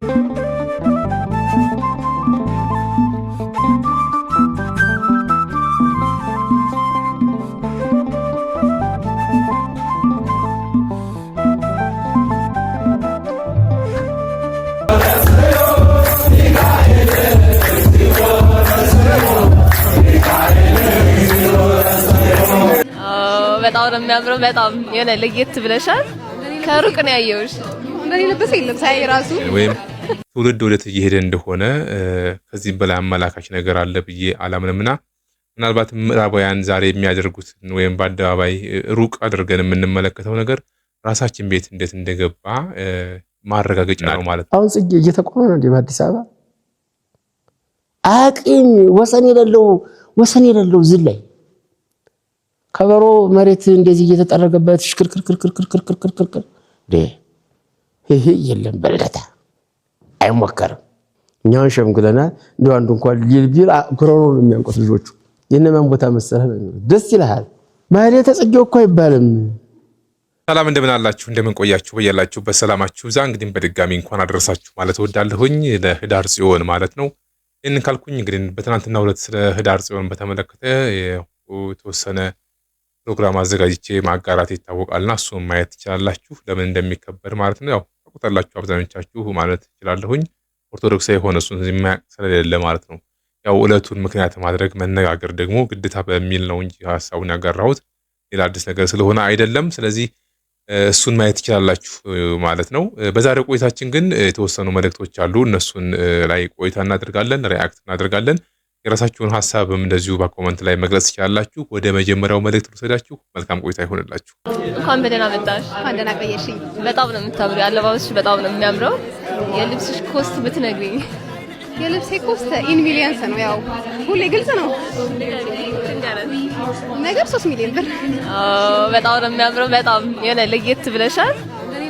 በጣም ነው የሚያምረው። በጣም የሆነ ለየት ብለሻል። ከሩቅ ነው ያየሁሽ። እንደኔ ልብስ የለም ሳይ ራሱ ወይም ትውልድ ወዴት እየሄደ እንደሆነ ከዚህ በላይ አመላካች ነገር አለ ብዬ አላምንምና ምናልባት ምዕራባውያን ዛሬ የሚያደርጉትን ወይም በአደባባይ ሩቅ አድርገን የምንመለከተው ነገር ራሳችን ቤት እንዴት እንደገባ ማረጋገጫ ነው ማለት ነው። አሁን ጽጌ እየተቆመ ነው በአዲስ አበባ አቂም ወሰን የሌለው ዝላይ ከበሮ መሬት እንደዚህ እየተጠረገበት ሽክርክርክርክርክርክርክር ይሄ የለም በለታ አይሞከርም። እኛውን ሸምግለናል። እንደው አንዱ እንኳን ሊል ክሮሮ ነው የሚያንቆት ልጆቹ የነማን ቦታ መሰለህ ደስ ይልሃል ማለት ተጽጌው እኮ አይባልም። ሰላም እንደምን አላችሁ እንደምን ቆያችሁ በያላችሁ በሰላማችሁ ዛ እንግዲህ በድጋሚ እንኳን አደረሳችሁ ማለት ወዳለሁኝ ለህዳር ጽዮን ማለት ነው። ይሄን ካልኩኝ እንግዲህ በትናንትናው ዕለት ስለ ህዳር ጽዮን በተመለከተ የተወሰነ ፕሮግራም አዘጋጅቼ ማጋራት ይታወቃልና እሱን ማየት ትችላላችሁ ለምን እንደሚከበር ማለት ነው። ያው ተቆጣላችሁ አብዛኞቻችሁ ማለት ይችላልሁኝ ኦርቶዶክሳዊ የሆነ እሱን የሚያውቅ ስለሌለ ማለት ነው። ያው ዕለቱን ምክንያት ማድረግ መነጋገር ደግሞ ግዴታ በሚል ነው እንጂ ሐሳቡን ያጋራሁት ሌላ አዲስ ነገር ስለሆነ አይደለም። ስለዚህ እሱን ማየት ትችላላችሁ ማለት ነው። በዛሬው ቆይታችን ግን የተወሰኑ መልእክቶች አሉ። እነሱን ላይ ቆይታ እናደርጋለን፣ ሪአክት እናደርጋለን። የራሳችሁን ሐሳብም እንደዚሁ በኮሜንት ላይ መግለጽ ትችላላችሁ። ወደ መጀመሪያው መልእክት ልውሰዳችሁ። መልካም ቆይታ ይሆንላችሁ። እንኳን በደህና መጣሽ። እንኳን ደህና ቆየሽኝ። በጣም ነው የምታምሪው። አለባበስሽ በጣም ነው የሚያምረው። የልብስሽ ኮስት ብትነግሪኝ። የልብሴ ኮስት ኢን ሚሊየንስ ነው። ያው ሁሌ ግልጽ ነው ነገር 3 ሚሊዮን ብር። በጣም ነው የሚያምረው። በጣም የሆነ ለየት ብለሻል።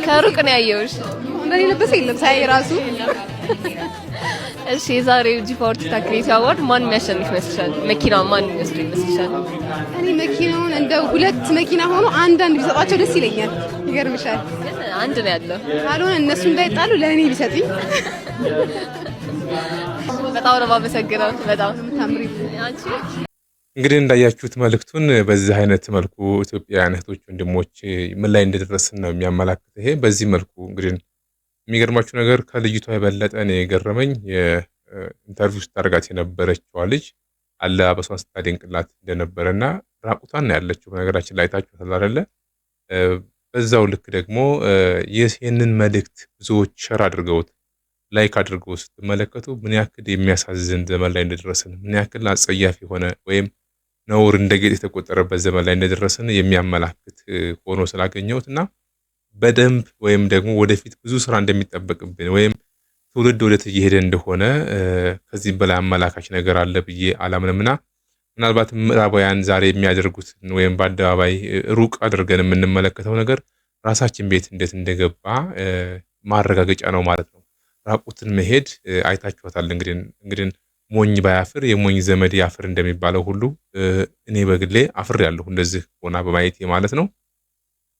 ከሩቅ ነው ያየሁሽ። እንደኔ ልብስ የለም ሳይ ራሱ። እሺ የዛሬው ጂ4 ቲክቶክ ክሬቲቭ አዋርድ ማን የሚያሸንፍ ይመስልሻል? መኪናው ማን ይወስድ ይመስልሻል? እኔ መኪናውን እንደ 2 መኪና ሆኖ አንድ ቢሰጣቸው ደስ ይለኛል። ይገርምሻል አንድ ነው ያለው። ካልሆነ እነሱ እንዳይጣሉ ለእኔ ቢሰጡኝ። በጣም ነው የማመሰግነው። በጣም ታምሪ አንቺ እንግዲህ እንዳያችሁት መልእክቱን በዚህ አይነት መልኩ ኢትዮጵያውያን እህቶች ወንድሞች ምን ላይ እንደደረስን ነው የሚያመላክት። ይሄ በዚህ መልኩ እንግዲህ የሚገርማችሁ ነገር ከልጅቷ የበለጠ እኔ የገረመኝ የኢንተርቪው ስታደርጋት የነበረችዋ ልጅ አለባበሷን ስታደንቅላት እንደነበረና ራቁቷን ነው ያለችው። በነገራችን ላይ ታችሁታል አይደለ? በዛው ልክ ደግሞ ይህንን መልእክት ብዙዎች ሸር አድርገውት ላይክ አድርገው ስትመለከቱ ምን ያክል የሚያሳዝን ዘመን ላይ እንደደረስን ምን ያክል አጸያፊ ሆነ ወይም ነውር እንደ ጌጥ የተቆጠረበት ዘመን ላይ እንደደረስን የሚያመላክት ሆኖ ስላገኘሁትና በደንብ ወይም ደግሞ ወደፊት ብዙ ስራ እንደሚጠበቅብን ወይም ትውልድ ወዴት እየሄደ እንደሆነ ከዚህ በላይ አመላካች ነገር አለ ብዬ አላምንምና ምናልባት ምዕራባውያን ዛሬ የሚያደርጉትን ወይም በአደባባይ ሩቅ አድርገን የምንመለከተው ነገር ራሳችን ቤት እንዴት እንደገባ ማረጋገጫ ነው ማለት ነው። ራቁትን መሄድ አይታችኋታል። እንግዲህ ሞኝ ባያፍር የሞኝ ዘመድ ያፍር እንደሚባለው ሁሉ እኔ በግሌ አፍር ያለሁ እንደዚህ ሆና በማየቴ ማለት ነው።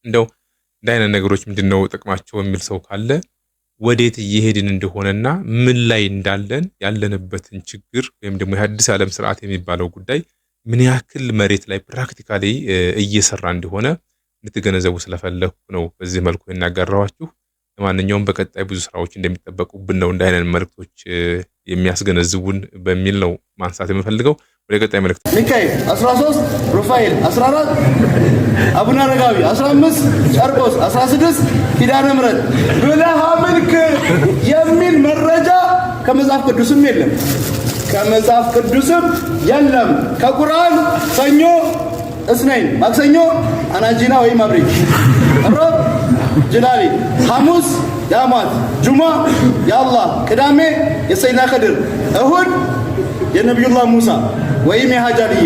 እንደው እንዳይነት ነገሮች ምንድነው ጥቅማቸው የሚል ሰው ካለ ወዴት እየሄድን እንደሆነና ምን ላይ እንዳለን ያለንበትን ችግር ወይም ደግሞ የአዲስ ዓለም ስርዓት የሚባለው ጉዳይ ምን ያክል መሬት ላይ ፕራክቲካሊ እየሰራ እንደሆነ እንድትገነዘቡ ስለፈለኩ ነው በዚህ መልኩ እናጋራዋችሁ። ለማንኛውም በቀጣይ ብዙ ስራዎች እንደሚጠበቁብን ነው እንዳይነት መልእክቶች የሚያስገነዝቡን በሚል ነው ማንሳት የምፈልገው። ወደ ቀጣይ መልእክት ሚካኤል 13 ሩፋኤል 14 አቡነ አረጋዊ 15 ጨርቆስ 16 ኪዳነ ምሕረት ብለህ አምልክ የሚል መረጃ ከመጽሐፍ ቅዱስም የለም። ከመጽሐፍ ቅዱስም የለም። ከቁርአን ሰኞ እስነይን ማክሰኞ አናጂና ወይ ማብሪክ ሮብ ጅላሊ ሐሙስ ዳማት ጁማ ያአላህ ቅዳሜ የሰይና ኸድር እሁድ የነብዩላህ ሙሳ ወይም የሐጃልዬ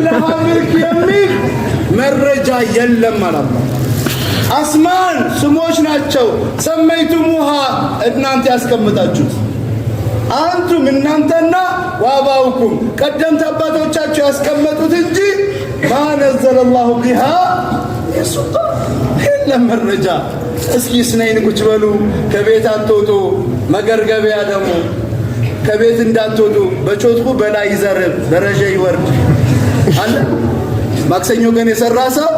ለሐምልክ የሚል መረጃ የለም ማለት ነው። አስማን ስሞች ናቸው። ሰመይቱሙሃ እናንተ ያስቀምጣችሁት አንቱም እናንተና ወአባኡኩም ቀደምት አባቶቻችሁ ያስቀመጡት እንጂ ማነዘለላሁ ቢሃ የሱልጣን የለም መረጃ። እስኪ ስናይን ቁጭ በሉ፣ ከቤት አትወጡ። መገርገቢያ ደግሞ ከቤት እንዳትወጡ። በቾትኩ በላይ ይዘርብ በረጀ ይወርድ አለ። ማክሰኞ ቀን የሰራ ሰው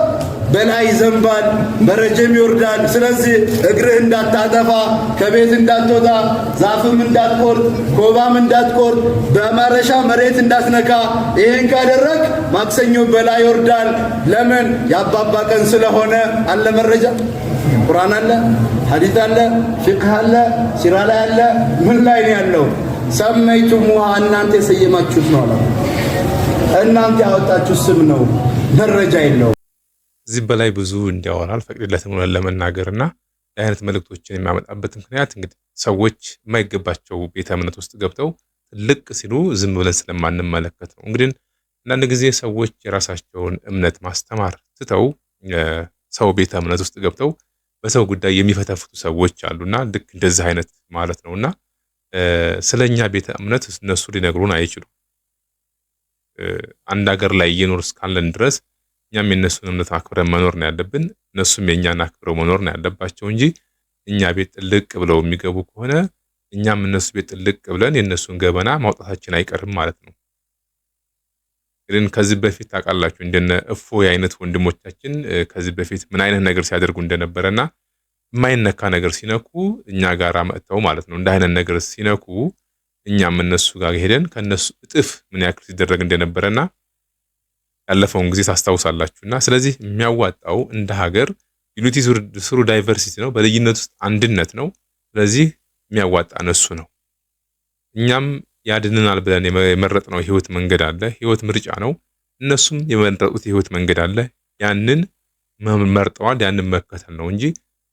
በላይ ይዘንባል በረጀም ይወርዳል። ስለዚህ እግርህ እንዳታጠፋ፣ ከቤት እንዳትወጣ፣ ዛፍም እንዳትቆርጥ፣ ኮባም እንዳትቆርጥ፣ በማረሻ መሬት እንዳትነካ። ይሄን ካደረግ ማክሰኞ በላይ ይወርዳል። ለምን? የአባባ ቀን ስለሆነ አለ መረጃ። ቁርአን አለ፣ ሐዲስ አለ፣ ፊቅህ አለ፣ ሲራ ላይ አለ። ምን ላይ ነው ያለው? ሰመይቱሙሃ እናንተ የሰየማችሁት ነው አለ። እናንተ ያወጣችሁት ስም ነው፣ መረጃ የለው። እዚህ በላይ ብዙ እንዲያወራ አልፈቅድለትም ለመናገርና የአይነት መልእክቶችን የሚያመጣበት ምክንያት እንግዲህ ሰዎች የማይገባቸው ቤተ እምነት ውስጥ ገብተው ትልቅ ሲሉ ዝም ብለን ስለማንመለከት ነው። እንግዲህ አንዳንድ ጊዜ ሰዎች የራሳቸውን እምነት ማስተማር ትተው ሰው ቤተ እምነት ውስጥ ገብተው በሰው ጉዳይ የሚፈተፍቱ ሰዎች አሉና ልክ እንደዚህ አይነት ማለት ነውና ስለኛ ቤተ እምነት እነሱ ሊነግሩን አይችሉም። አንድ ሀገር ላይ እየኖር እስካለን ድረስ እኛም የነሱን እምነት አክብረን መኖር ነው ያለብን፣ እነሱም የኛን አክብረው መኖር ነው ያለባቸው እንጂ እኛ ቤት ጥልቅ ብለው የሚገቡ ከሆነ እኛም እነሱ ቤት ጥልቅ ብለን የነሱን ገበና ማውጣታችን አይቀርም ማለት ነው። ግን ከዚህ በፊት ታውቃላችሁ እንደነ እፎይ አይነት ወንድሞቻችን ከዚህ በፊት ምን አይነት ነገር ሲያደርጉ እንደነበረና የማይነካ ነገር ሲነኩ እኛ ጋር መጥተው ማለት ነው እንደ አይነት ነገር ሲነኩ እኛም እነሱ ጋር ሄደን ከነሱ እጥፍ ምን ያክል ሲደረግ እንደነበረና ያለፈውን ጊዜ ታስታውሳላችሁና ስለዚህ የሚያዋጣው እንደ ሀገር ዩኒቲ ስሩ ዳይቨርሲቲ ነው፣ በልዩነት ውስጥ አንድነት ነው። ስለዚህ የሚያዋጣ እሱ ነው። እኛም ያድንናል ብለን የመረጥነው ህይወት መንገድ አለ፣ ህይወት ምርጫ ነው። እነሱም የመረጡት ህይወት መንገድ አለ፣ ያንን መርጠዋል፣ ያንን መከተል ነው እንጂ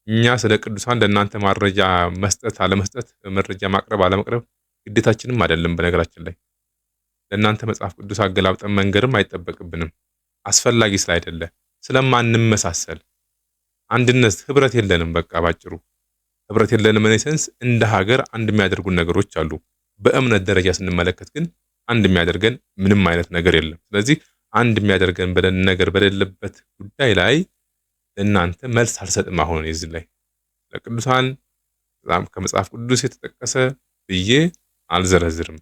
እኛ ስለ ቅዱሳን ለእናንተ መረጃ መስጠት አለመስጠት፣ መረጃ ማቅረብ አለመቅረብ ግዴታችንም አይደለም። በነገራችን ላይ ለእናንተ መጽሐፍ ቅዱስ አገላብጠን መንገርም አይጠበቅብንም፣ አስፈላጊ ስላይደለ ስለማንመሳሰል አንድነት ህብረት የለንም። በቃ ባጭሩ ህብረት የለንም። ሴንስ እንደ ሀገር አንድ የሚያደርጉን ነገሮች አሉ። በእምነት ደረጃ ስንመለከት ግን አንድ የሚያደርገን ምንም አይነት ነገር የለም። ስለዚህ አንድ የሚያደርገን በደን ነገር በሌለበት ጉዳይ ላይ ለእናንተ መልስ አልሰጥም። አሁን እዚህ ላይ ለቅዱሳን በጣም ከመጽሐፍ ቅዱስ የተጠቀሰ ብዬ አልዘረዝርም።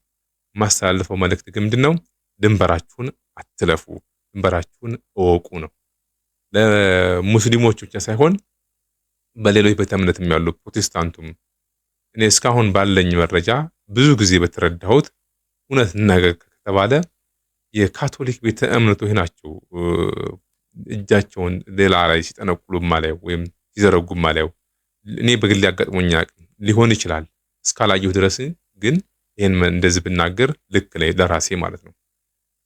ማስተላለፈው መልእክት ግን ምንድነው? ድንበራችሁን አትለፉ፣ ድንበራችሁን እወቁ ነው። ለሙስሊሞች ብቻ ሳይሆን በሌሎች ቤተ እምነትም ያሉ ፕሮቴስታንቱም እኔ እስካሁን ባለኝ መረጃ ብዙ ጊዜ በተረዳሁት እውነት ነገር ከተባለ የካቶሊክ ቤተ እምነቶች ናቸው እጃቸውን ሌላ ላይ ሲጠነቁሉ ማለው ወይም ሲዘረጉ ማለው። እኔ በግል ያጋጥሞኝ ሊሆን ይችላል እስካላየሁ ድረስ ግን ይሄን እንደዚህ ብናገር ልክ ላይ ለራሴ ማለት ነው።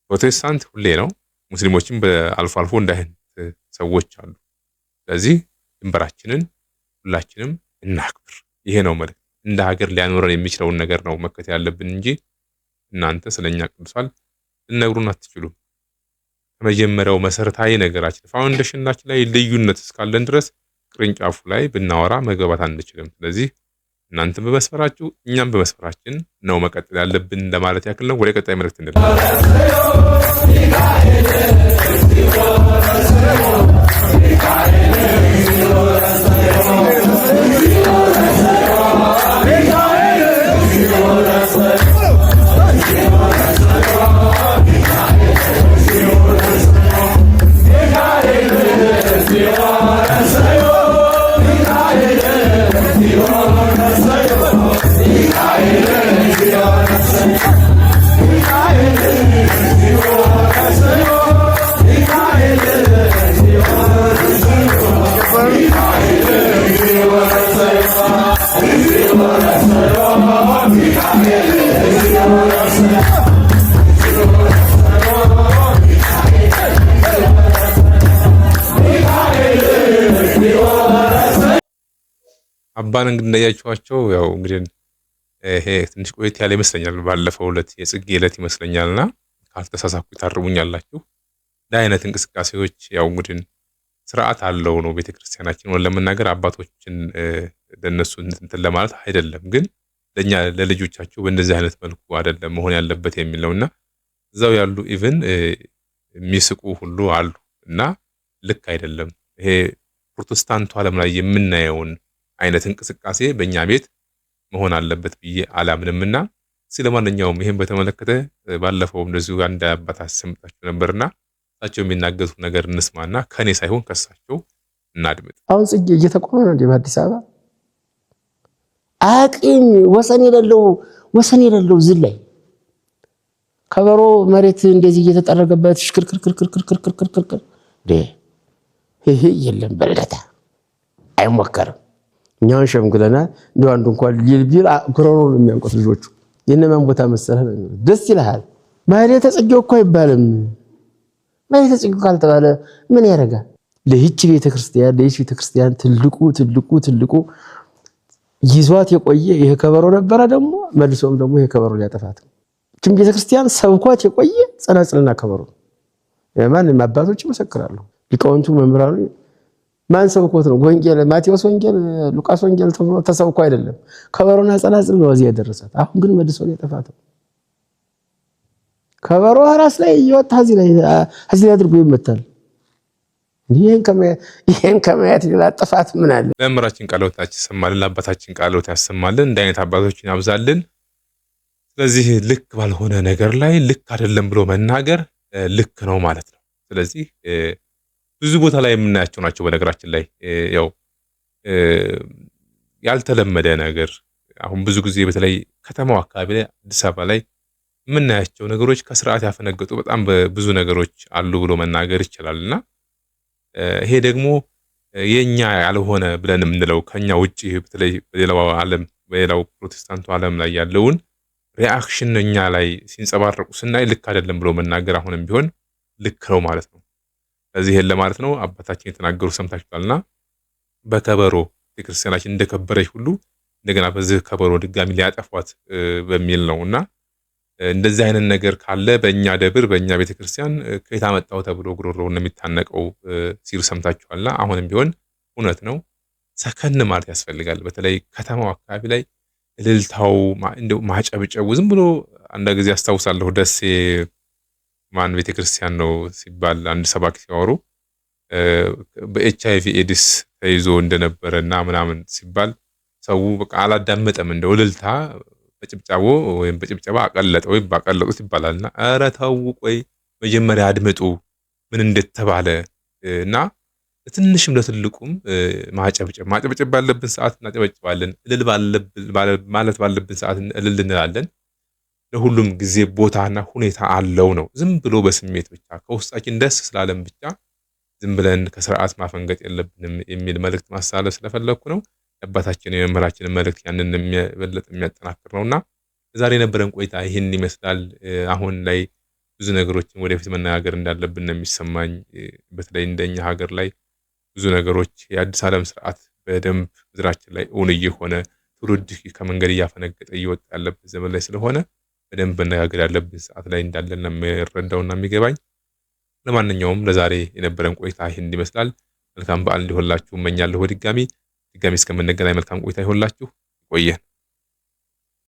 ፕሮቴስታንት ሁሌ ነው፣ ሙስሊሞችም በአልፎ አልፎ እንዳይን ሰዎች አሉ። ስለዚህ ድንበራችንን ሁላችንም እናክብር። ይሄ ነው መልእክት። እንደ ሀገር ሊያኖረን የሚችለውን ነገር ነው መከተል ያለብን እንጂ እናንተ ስለኛ ቅዱሳን ልነግሩን አትችሉም። ከመጀመሪያው መሰረታዊ ነገራችን ፋውንዴሽናችን ላይ ልዩነት እስካለን ድረስ ቅርንጫፉ ላይ ብናወራ መግባባት አንችልም። ስለዚህ እናንተም በመስፈራችሁ እኛም በመስፈራችን ነው መቀጠል ያለብን እንደማለት ያክል ነው። ወደ ቀጣይ መልእክት እንላለን። አባን እንግዲህ እንዳያችኋቸው ያው እንግዲህ ይሄ ትንሽ ቆይት ያለ ይመስለኛል። ባለፈው ዕለት የጽጌ ዕለት ይመስለኛልና ካልተሳሳኩ ታርሙኛላችሁ። እንደ አይነት እንቅስቃሴዎች ያው እንግዲህ ስርዓት አለው ነው ቤተክርስቲያናችን ወን ለመናገር አባቶችን ለነሱ እንትን ለማለት አይደለም፣ ግን ለኛ ለልጆቻቸው በእንደዚህ አይነት መልኩ አይደለም መሆን ያለበት የሚል ነውና እዛው ያሉ ኢቭን የሚስቁ ሁሉ አሉ እና ልክ አይደለም። ይሄ ፕሮቴስታንቱ ዓለም ላይ የምናየውን አይነት እንቅስቃሴ በእኛ ቤት መሆን አለበት ብዬ አላምንምና ስለማንኛውም ይሄን በተመለከተ ባለፈው እንደዚሁ አንድ አባት አሰምጣችሁ ነበርና እሳቸው የሚናገሩት ነገር እንስማና ከኔ ሳይሆን ከሳቸው እናድምጥ። አሁን ጽጌ እየተቆመ ነው በአዲስ አበባ አቅም ወሰን የሌለው ዝላይ ከበሮ መሬት እንደዚህ እየተጠረገበት ሽክርክርክርክርክርክርክር ይሄ የለም በልደታ አይሞከርም። እኛውን ሸምግለናል። እንደው አንዱ እንኳን ሊል ጉሮሮ ነው የሚያንቆት ልጆቹ የነማን ቦታ መሰለህ ነው ደስ ይልሃል። ማህሌተ ጽጌው እኮ አይባልም። ማህሌተ ጽጌው ካልተባለ ምን ያደርጋል? ለይህች ቤተክርስቲያን ትልቁ ይዟት የቆየ ይሄ ከበሮ ነበረ። ደግሞ መልሶም ደግሞ ይሄ ከበሮ ሊያጠፋት ነው። እቺም ቤተክርስቲያን ሰብኳት የቆየ ጸናጽልና ከበሮ ነው። ማንም አባቶች ይመሰክራሉ። ሊቃውንቱ መምህራኑ ማን ሰብኮት ነው? ወንጌል ማቴዎስ ወንጌል፣ ሉቃስ ወንጌል ተብሎ ተሰብኮ አይደለም። ከበሮና ጸናጽል ነው እዚህ ያደረሳት። አሁን ግን መልሶ ሊያጠፋት ነው። ከበሮ ራስ ላይ እየወጣ እዚህ አድርጎ ይመታል። ይሄን ከማየት ሌላ ጥፋት ምን አለ? ለመምህራችን ቃለ ሕይወታችን ያሰማልን፣ ለአባታችን ቃለ ሕይወት ያሰማልን፣ እንደ አይነት አባቶችን ያብዛልን። ስለዚህ ልክ ባልሆነ ነገር ላይ ልክ አይደለም ብሎ መናገር ልክ ነው ማለት ነው። ስለዚህ ብዙ ቦታ ላይ የምናያቸው ናቸው። በነገራችን ላይ ያው ያልተለመደ ነገር አሁን ብዙ ጊዜ በተለይ ከተማው አካባቢ ላይ አዲስ አበባ ላይ የምናያቸው ነገሮች ከስርዓት ያፈነገጡ በጣም ብዙ ነገሮች አሉ ብሎ መናገር ይችላልና ይሄ ደግሞ የኛ ያልሆነ ብለን የምንለው ከኛ ውጪ በተለይ በሌላው ፕሮቴስታንቱ ዓለም ላይ ያለውን ሪአክሽን እኛ ላይ ሲንጸባረቁ ስናይ ልክ አይደለም ብሎ መናገር አሁንም ቢሆን ልክ ነው ማለት ነው። ስለዚህ ይሄን ለማለት ነው አባታችን የተናገሩ ሰምታችኋልና በከበሮ ቤተክርስቲያናችን እንደከበረች ሁሉ እንደገና በዚህ ከበሮ ድጋሚ ሊያጠፏት በሚል ነውና እንደዚህ አይነት ነገር ካለ በእኛ ደብር በእኛ ቤተክርስቲያን ከየት አመጣው ተብሎ ጉሮሮው እንደሚታነቀው ሲሉ ሰምታችኋልና አሁንም ቢሆን እውነት ነው። ሰከን ማለት ያስፈልጋል። በተለይ ከተማው አካባቢ ላይ እልልታው እንደው ማጨብጨቡ ዝም ብሎ አንድ ጊዜ አስታውሳለሁ ደሴ ማን ቤተክርስቲያን ነው ሲባል አንድ ሰባኪ ሲያወሩ በኤችአይቪ ኤድስ ተይዞ እንደነበረና ምናምን ሲባል ሰው በቃ አላዳመጠም። እንደው እልልታ በጭብጫቦ ወይም በጭብጨባ አቀለጠ ወይ ባቀለጡት ይባላልና ኧረ ተው ቆይ መጀመሪያ አድምጡ ምን እንደተባለ እና ለትንሽም ለትልቁም ማጨብጨብ ባለብን ሰዓት እናጨበጭባለን። እልል ማለት ባለብን ሰዓት እልል እንላለን። ለሁሉም ጊዜ ቦታና ሁኔታ አለው ነው። ዝም ብሎ በስሜት ብቻ ከውስጣችን ደስ ስላለን ብቻ ዝም ብለን ከስርዓት ማፈንገጥ የለብንም የሚል መልእክት ማሳለፍ ስለፈለኩ ነው። አባታችን የመምህራችን መልእክት ያንን የሚበለጥ የሚያጠናክር ነውና ዛሬ የነበረን ቆይታ ይህን ይመስላል። አሁን ላይ ብዙ ነገሮችን ወደፊት መነጋገር እንዳለብን ነው የሚሰማኝ። በተለይ እንደኛ ሀገር ላይ ብዙ ነገሮች የአዲስ ዓለም ስርዓት በደንብ ምድራችን ላይ እውን እየሆነ ትውልድ ከመንገድ እያፈነገጠ እየወጣ ያለበት ዘመን ላይ ስለሆነ በደንብ መነጋገር ያለብን ሰዓት ላይ እንዳለን ነው የሚረዳውና የሚገባኝ። ለማንኛውም ለዛሬ የነበረን ቆይታ ይህን ይመስላል። መልካም በዓል እንዲሆንላችሁ እመኛለሁ። ድጋሚ እስከምንገናኝ መልካም ቆይታ ይሆንላችሁ። ይቆየን።